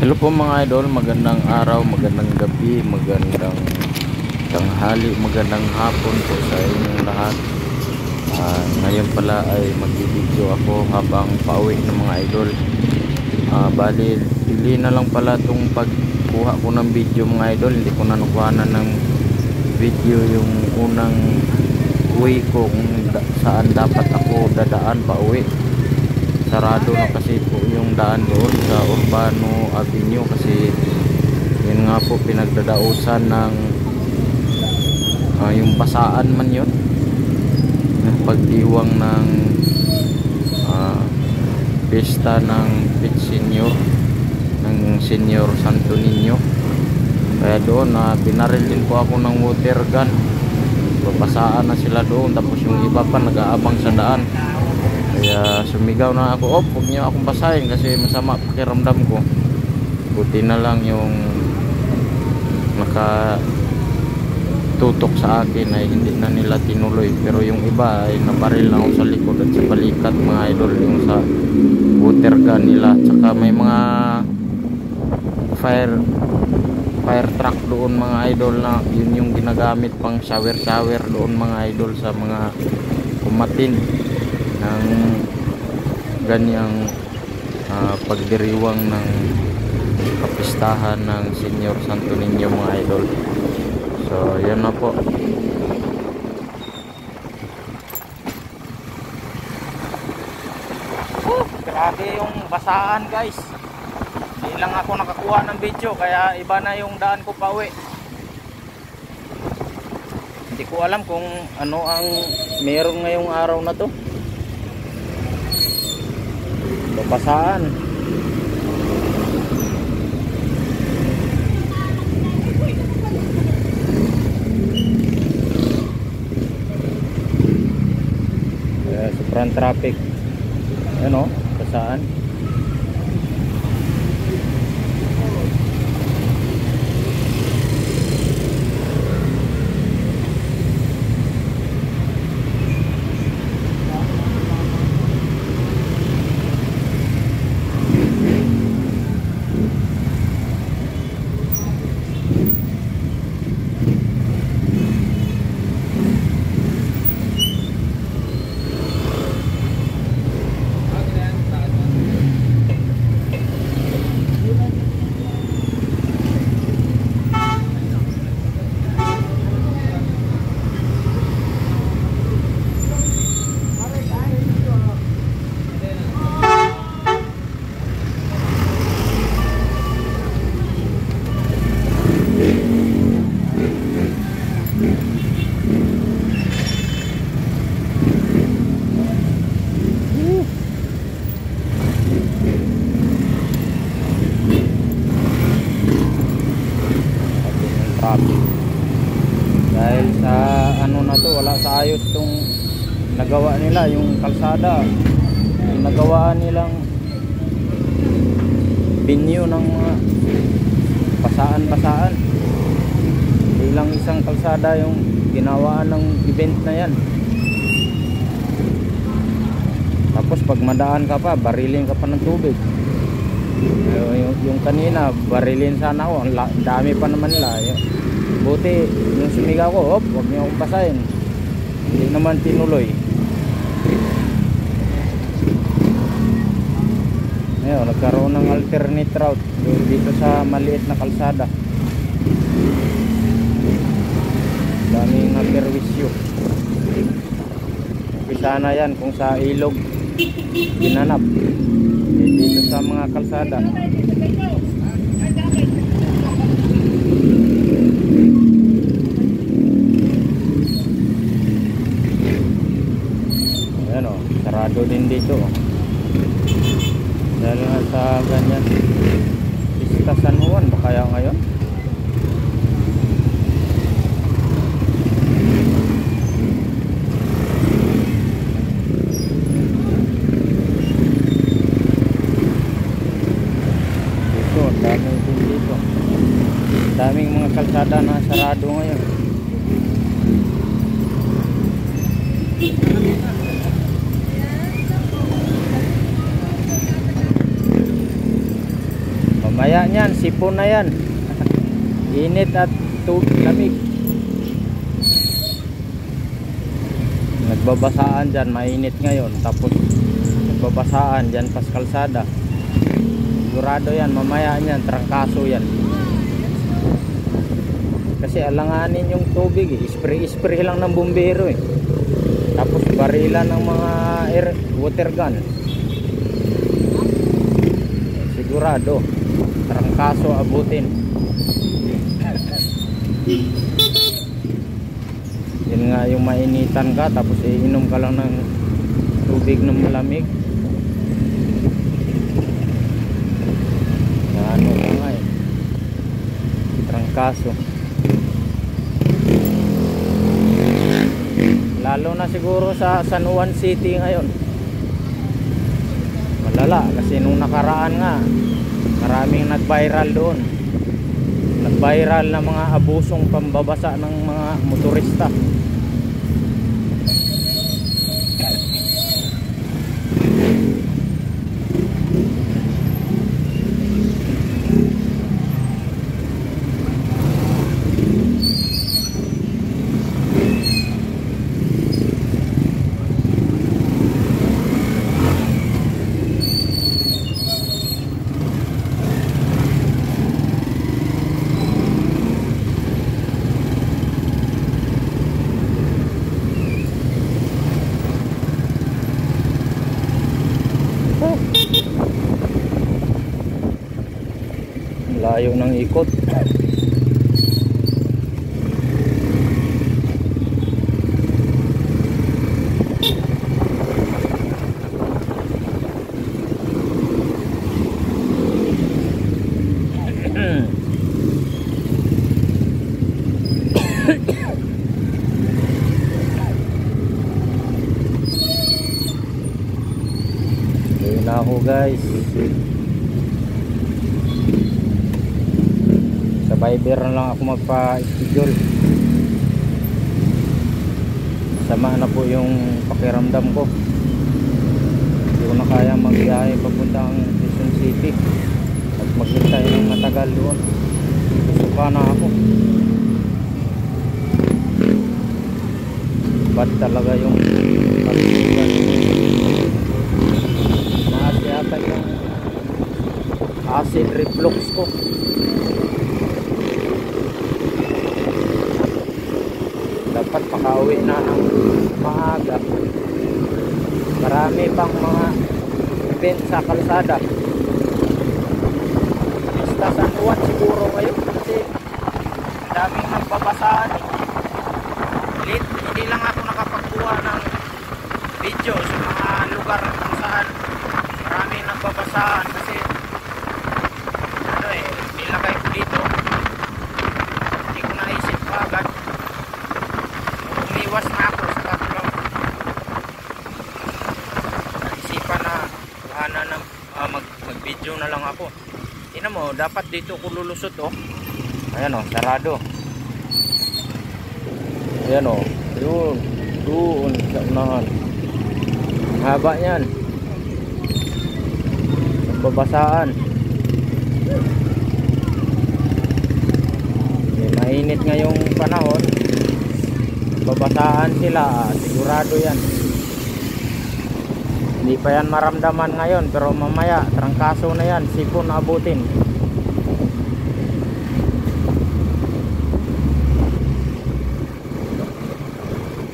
Hello po mga idol, magandang araw, magandang gabi, magandang tanghali, magandang hapon po sa inyong lahat. Ngayon pala ay magbibideo ako habang pauwi ng mga idol. Bali, pili na lang pala itong pagkuha ko ng video mga idol. Hindi ko na nakuhanan ng video yung unang uwi ko kung saan dapat ako dadaan pauwi. Sarado na kasi po yung daan doon sa Urbano Avenue kasi yun nga po pinagdadausan ng yung pasaan man yun, yung pagdiwang ng pista ng Pit Senior ng Senior Santo Niño. Kaya doon binaril din po ako ng water gun. Papasaan na sila doon, tapos yung iba pa nag-aabang sa daan. Kaya sumigaw na ako, huwag niyo akong basahin kasi masama pakiramdam ko. Buti na lang yung nakatutok sa akin ay hindi na nila tinuloy. Pero yung iba ay nabaril na ako sa likod at sa balikat mga idol, yung sa water gun nila. Tsaka may mga fire truck doon mga idol na yun yung ginagamit pang shower doon mga idol sa mga kumatin ng ganyang pagdiriwang ng kapistahan ng Senior Santo Niño mga idol. So yan na po. Grabe yung basaan guys. Hindi lang ako nakakuha ng video kaya iba na yung daan ko pa uwi. Hindi ko alam kung ano ang meron ngayong araw na to. Basaan. Sobrang traffic. Ano? Basaan. Dahil sa ano na to, wala sa ayos tong nagawa nila, yung kalsada, yung nagawa nilang venue ng mga basaan. Ilang isang kalsada yung ginawaan ng event na yan. Tapos pag madaan ka pa, barilin ka pa ng tubig. Yung kanina barilin sana ako, ang dami pa naman nila. Buti yung sumigaw ko, huwag niyo akong basahin. Hindi naman tinuloy. Ngayon nagkaroon ng alternate route dito sa maliit na kalsada. Daming perwisyo. Umpisa na yan kung sa ilog ginanap, dito sa mga kalsada. Ayan o, sarado din dito dahil nga sa ganyan Pista San Juan ba kaya ngayon? Daming mga kalsada na sarado ngayon. Mamaya niyan, sipon na yan. Init at lamig. Nagbabasaan dyan, mainit ngayon. Tapos nagbabasaan dyan pas kalsada. Sigurado yan, mamaya niyan, trangkaso yan. Kasi alanganin yung tubig eh. Spray lang ng bumbero eh. Tapos barilan ng mga water gun. Sigurado trangkaso abutin. Yun nga yung mainitan ka tapos iinom ka lang ng tubig na malamig. Ano ka nga eh, trangkaso. Lalo na siguro sa San Juan City ngayon. Malala kasi nung nakaraan nga maraming nag-viral doon. Nag-viral na mga abusong pambabasa ng mga motorista. Layo ng ikot. Ayun na ako guys. Sa Viber na lang ako magpa-schedule. Sama na po yung pakiramdam ko. Hindi ko na kaya magbiyahe papuntang Quezon City at maghintay ng matagal doon. Suka na ako. Bad talaga yung pagsugan. Maas yata yung acid reflux ko. Dapat makauwi na ng maaga. Marami pang mga event sa kalsada. Basta San Juan siguro ngayon kasi daming nagbabasaan eh. Hindi lang ako nakapagkuha ng video sa mga lugar kung saan maraming nagbabasaan kasi ano eh, nilagay ko dito. Hindi ko naisip pa agad. Umiwas na ako sa katulong. Naisipan na mag-video na lang ako. Tingnan mo, dapat dito ko lulusot oh. Ayan oh, sarado. Ayan oh, yun. Doon sa unahan. Ang haba niyan. Nagbabasaan. Mainit ngayong panahon. Babasaan sila, sigurado yan. Hindi pa yan maramdaman ngayon pero mamaya trangkaso na yan, sipon abutin.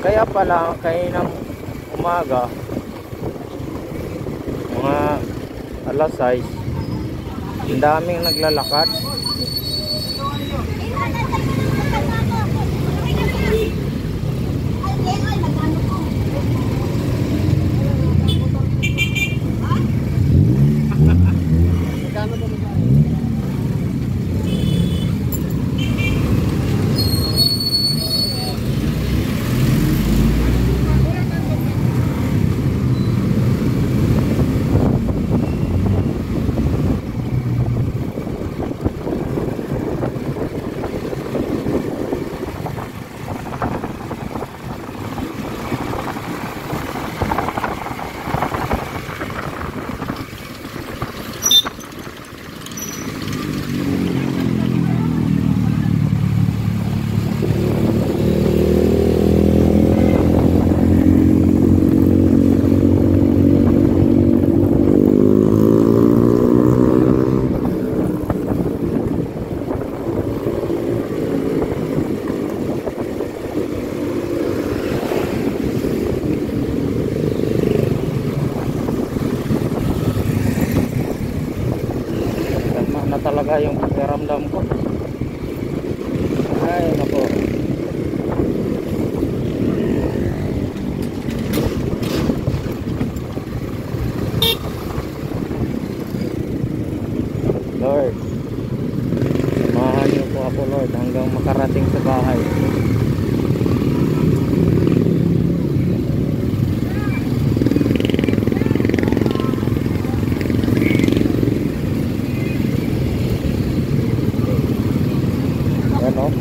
Kaya pala kaninang umaga mga alas 6 ang daming naglalakad. talaga yung pakiramdam ko. Ay nako. Lord, samahan niyo po ako Lord hanggang makarating sa bahay. Yan o.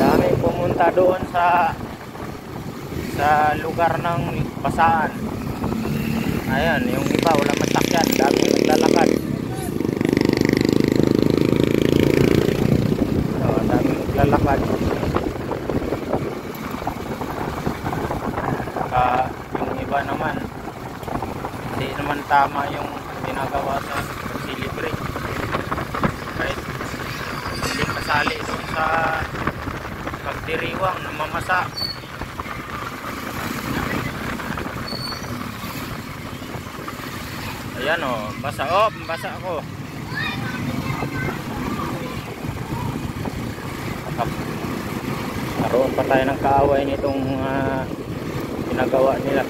Dami pumunta doon sa lugar ng basaan. Ayan, yung iba wala masakyan, dami naglalakad. Dami naglalakad. Yung iba naman hindi naman tama yung ginagawa sa celebrate. Kahit hindi kasali doon sa pagdiriwang ng mamasa. Ayan o, basa. Oh, basa ako. Karoon pa tayo ng kaaway nitong ginagawa nila.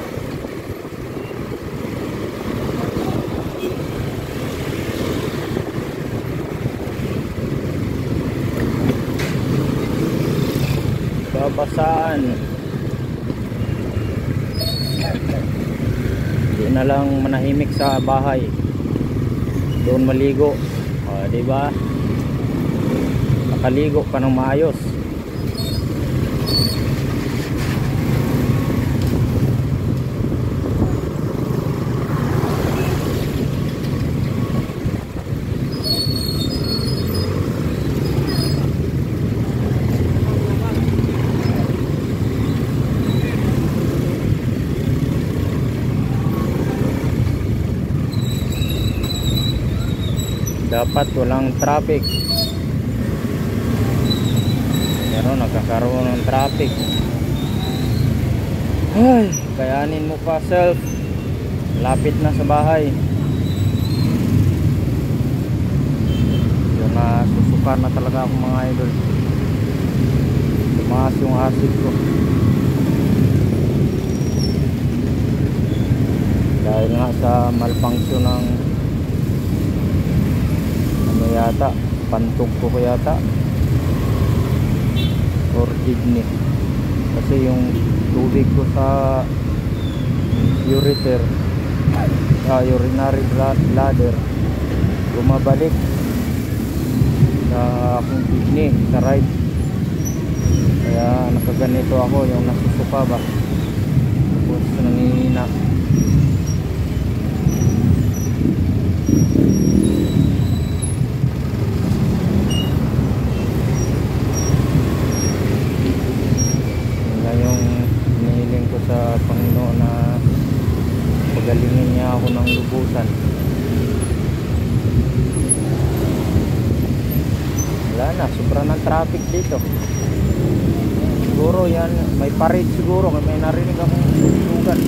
Babasaan. Hindi na lang manahimik sa bahay. Doon maligo. O, diba? Nakaligo ka ng maayos. Dapat walang traffic, pero nagkakaroon ng traffic. Ay, kayanin mo pa self, lapit na sa bahay. Yung susuka na talaga ako mga idol. Tumaas yung acid ko dahil nga sa malfunction ng yata, pantog ko yata or kidney, kasi yung tubig ko sa urinary bladder bumabalik sa akong kidney sa right, kaya nakaganito ako, yung nasusuka ba, tapos nangihina. Sa Panginoon na pagalingin niya ako ng lubusan. Wala na, sobra ng traffic dito. Siguro yan, may parade siguro, may narinig akong susugan.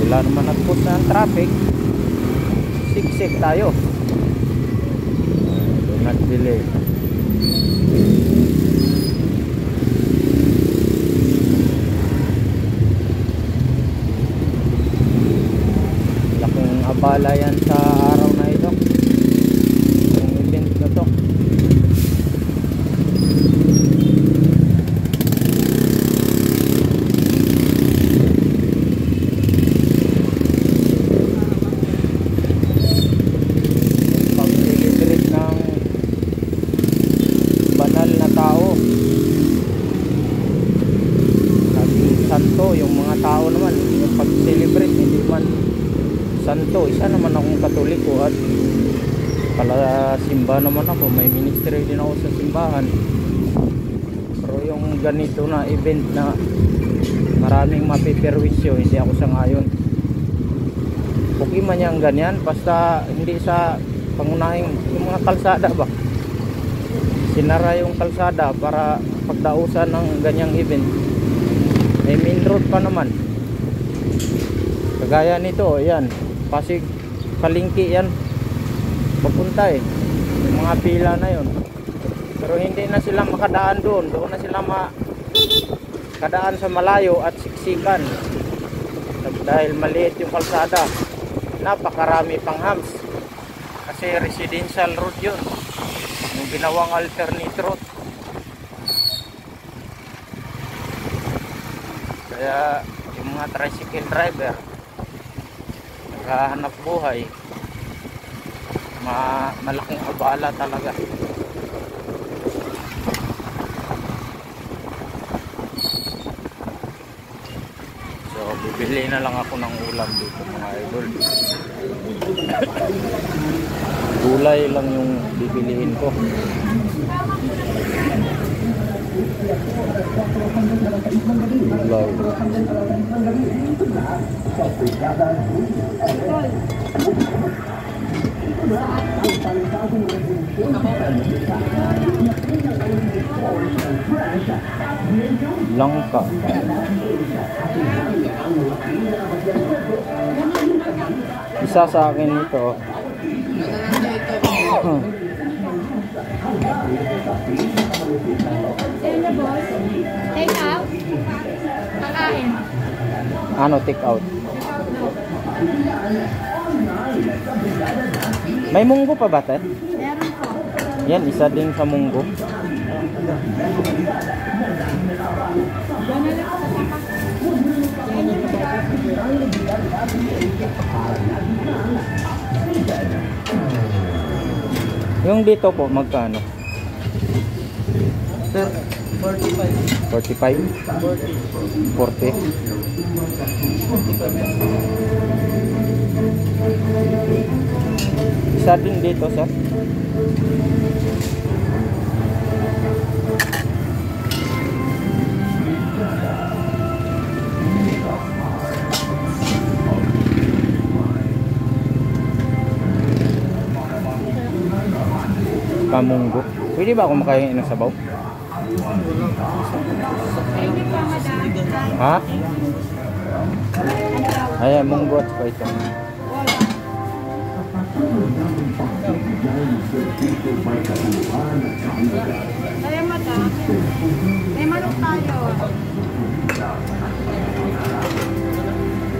Wala naman nagput na ang traffic, siksik tayo. Do not delay. Abala yan sa araw na ito, yung event na to. buhat. Pala simba naman ako, may ministry din ako sa simbahan. Pero yung ganito na event na maraming mapiperwisyo, hindi ako sangayon. Okay man yung ganyan, basta hindi sa pangunahing yung mga kalsada ba. Sinara yung kalsada para pagdausan ng ganyang event. May main road pa naman. Kagaya nito, yan, Pasig Palengke yan papunta yung mga pila na yon. Pero hindi na sila makadaan doon na sila makadaan sa malayo at siksikan dahil maliit yung kalsada. Napakarami pang hams kasi residential road yun, yung ginawang alternate road. Kaya yung mga tricycle driver naghahanap buhay, malaking abala talaga. So bibili na lang ako ng ulam dito mga idol. Gulay lang yung bibiliin ko. Gulay. Langka. Isa sa akin ito. Take out? Kakain. Ano take out? May munggo pa ba, te? Meron po. Yan, isa din sa munggo. Yung dito po, magkano? 45. 45? 40. 40. Isa din dito, sir. Kamunggo. Pwede ba ako makain ng sabaw? Ha? Ayan, munggo at saka ito. Kaya madam, may manok tayo.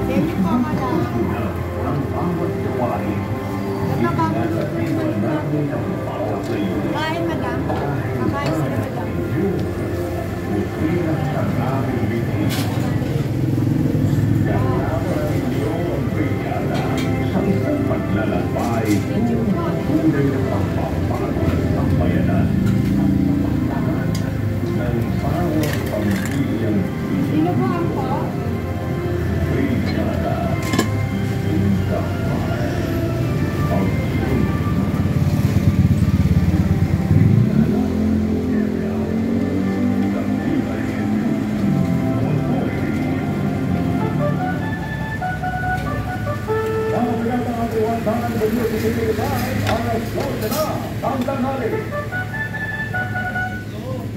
Thank you po, madam. Ito ba? Kain, madam. Kakain sila, madam. Paglalakbay, tunay na pagpapagod ng bayanan ng bawat pamilyang Sino po ang po? Brigada Intapay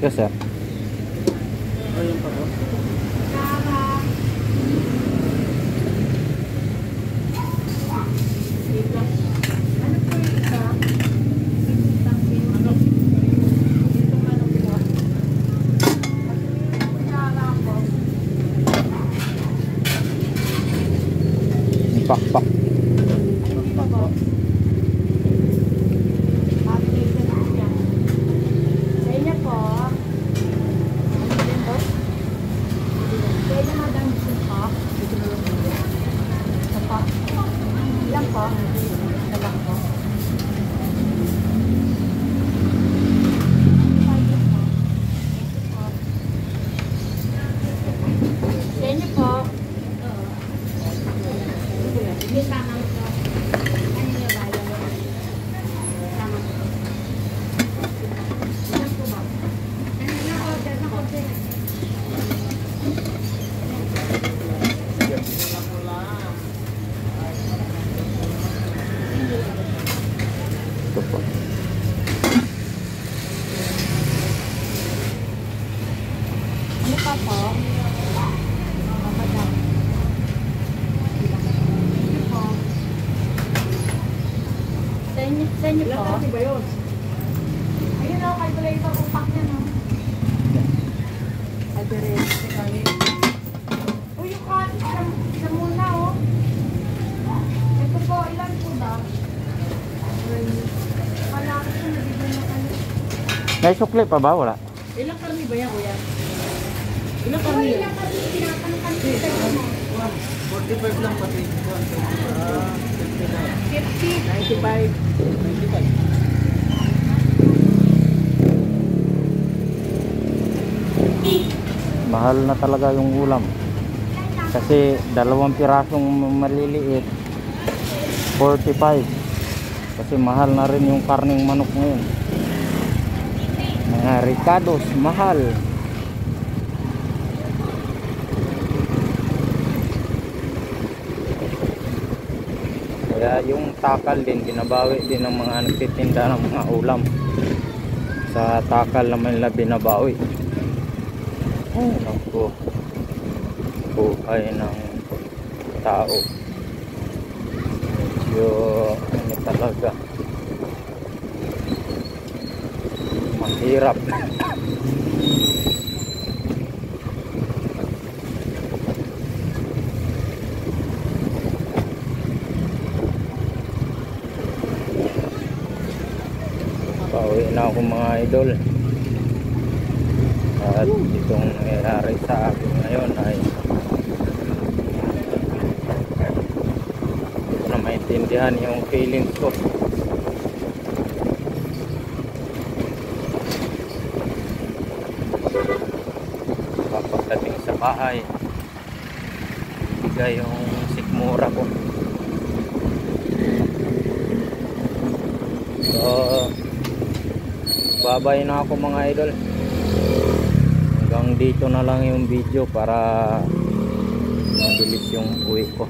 Yes, sir. Pak-pak. Ilan po? Sa inyo po? Ayun o, calculator upak niya no. Uy, yung kanin, isa muna oh. Ito po, ilan po ba? Malaki siya, nabigyan na kanin. May sukli pa ba? Wala. Ilang karni ba yan, kuya? Ilang Uy, karni yan? ilan kasi tinatanong sa inyo mo? 45 lang pati. 50. 95. Mahal na talaga yung ulam. Kasi 2 pirasong maliliit 45. Kasi mahal na rin yung karning manok ngayon. Mga ricados, mahal. Kaya yung takal din, binabawi din ng mga nagtitinda ng mga ulam. Sa takal naman nila binabawi. Oh, naku. Buhay ng tao. Medyo ano talaga. Mahirap. Pauwi na ako mga idol. At itong nangyayari sa akin ngayon ay hindi ko na maintindihan yung feelings ko. Pagdating sa bahay, bigay yung sikmura ko. So babay na ako mga idol. Hanggang dito na lang yung video para mabilis yung uwi ko.